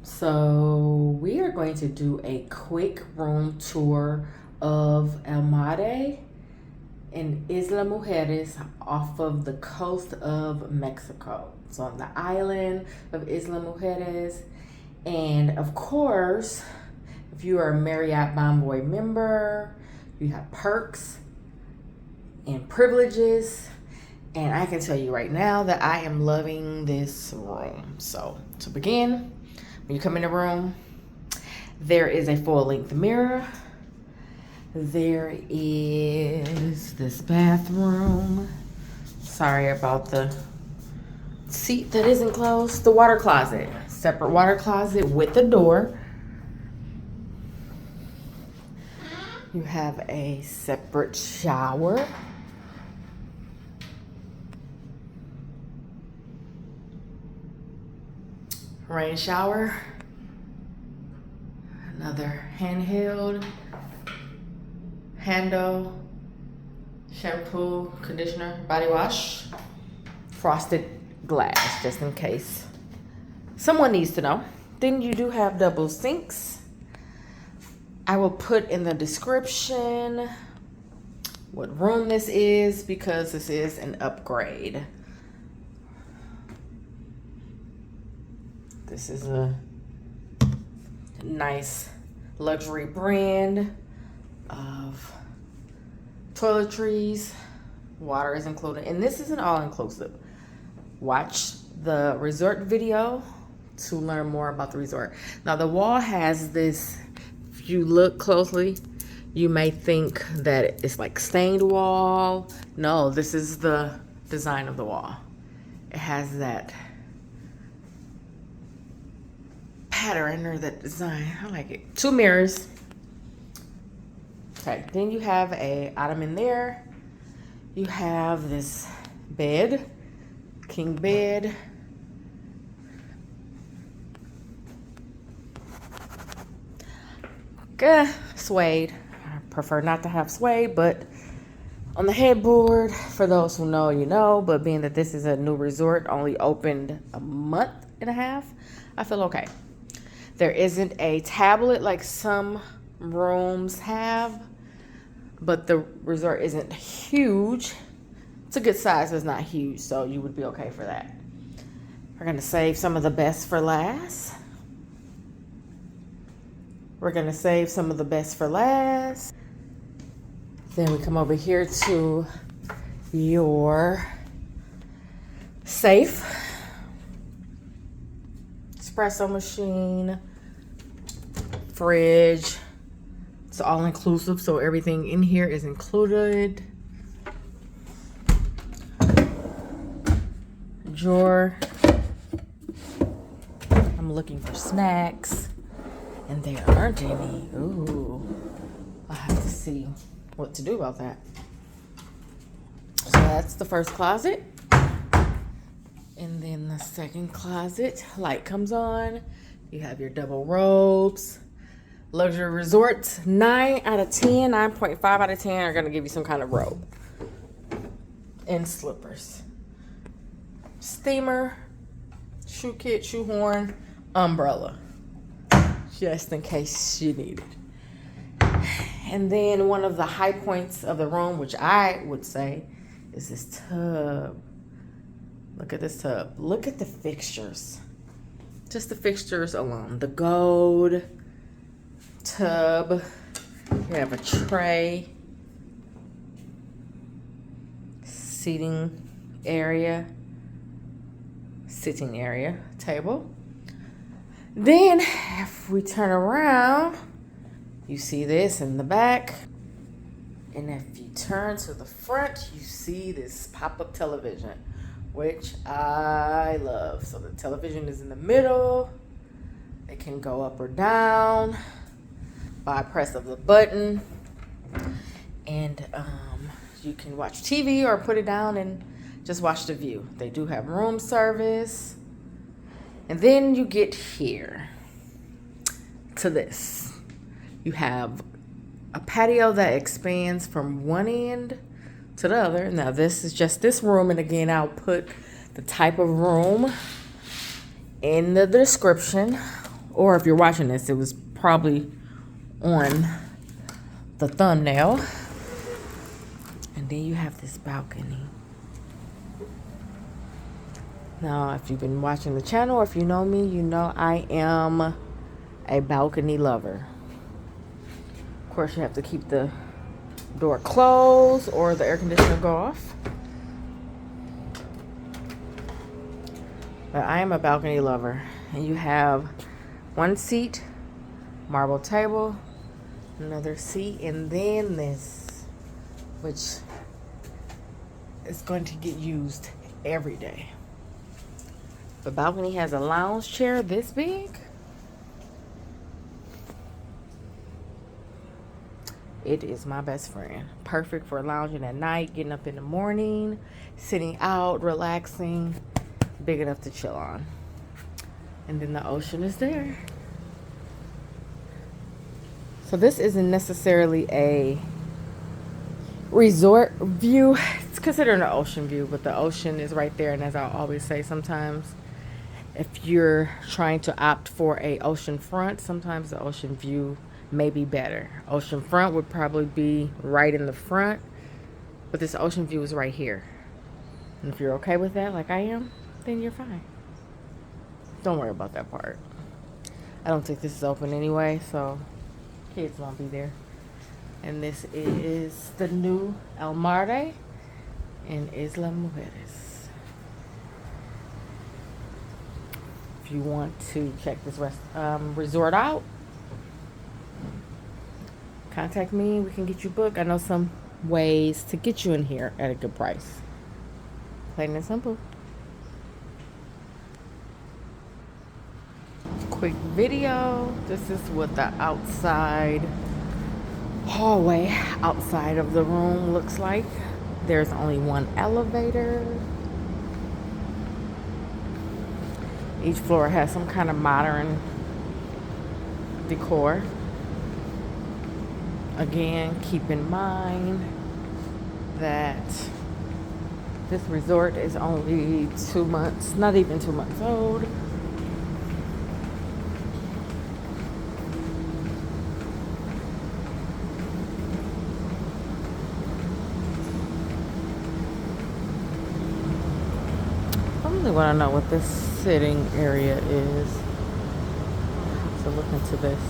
So we are going to do a quick room tour of Almare in Isla Mujeres off of the coast of Mexico. It's on the island of Isla Mujeres. And of course, if you are a Marriott Bonvoy member, you have perks and privileges. And I can tell you right now that I am loving this room. So to begin, when you come in the room, there is a full-length mirror. There is this bathroom. Sorry about the seat that isn't closed. The water closet. Separate water closet with a door. You have a separate shower. Rain shower. Another handheld handle, shampoo, conditioner, body wash, frosted glass, just in case someone needs to know. Then you do have double sinks. I will put in the description what room this is because this is an upgrade. This is a nice luxury brand of toiletries. Water is included, and this is an all-inclusive. Watch the resort video to learn more about the resort. Now the wall has this, if you look closely, you may think that it's like stained wall. No, this is the design of the wall. It has that pattern or that design. I like it. 2 mirrors. Okay, then you have a ottoman there. You have this bed, king bed. Suede. I prefer not to have suede, but on the headboard, for those who know, you know, but being that this is a new resort, only opened a month and a half, I feel okay. There isn't a tablet like some rooms have, but the resort isn't huge. It's a good size, but it's not huge, so you would be okay for that. We're gonna save some of the best for last. Then we come over here to your safe, espresso machine, fridge. It's all inclusive, so everything in here is included. Drawer. I'm looking for snacks, and there aren't any. Ooh, I have to see what to do about that. So that's the first closet. And then the second closet, light comes on. You have your double robes. Luxury resorts, 9 out of 10, 9.5 out of 10 are gonna give you some kind of robe. And slippers. Steamer, shoe kit, shoe horn, umbrella. Just in case you need it. And then one of the high points of the room, which I would say, is this tub. Look at this tub. Look at the fixtures. Just the fixtures alone. The gold tub. You have a tray. Seating area. Sitting area. Table. Then, if we turn around, you see this in the back. And if you turn to the front, you see this pop-up television, which I love. So the television is in the middle. It can go up or down by press of the button. And you can watch TV or put it down and just watch the view. They do have room service. And then you get here to this. You have a patio that expands from one end to the other. Now this is just this room, and again I'll put the type of room in the description Or if you're watching this, it was probably on the thumbnail. And then you have this balcony. Now, if you've been watching the channel, or if you know me, you know I am a balcony lover. Of course, you have to keep the door closed or the air conditioner go off. But I am a balcony lover. And you have one seat, marble table, another seat, and then this, which is going to get used every day. The balcony has a lounge chair this big. It is my best friend. Perfect for lounging at night, getting up in the morning, sitting out, relaxing. Big enough to chill on. And then the ocean is there. So this isn't necessarily a resort view. It's considered an ocean view, but the ocean is right there. And as I always say, sometimes if you're trying to opt for a ocean front, sometimes the ocean view may be better. Ocean front would probably be right in the front, but this ocean view is right here. And if you're okay with that, like I am, then you're fine. Don't worry about that part. I don't think this is open anyway, so kids won't be there. And this is the new Almare in Isla Mujeres. If you want to check this resort out, contact me. We can get you booked. I know some ways to get you in here at a good price. Plain and simple. Quick video. This is what the outside hallway outside of the room looks like. There's only one elevator. Each floor has some kind of modern decor. Again, keep in mind that this resort is only 2 months, not even 2 months old. I really want to know what this sitting area is. So look into this.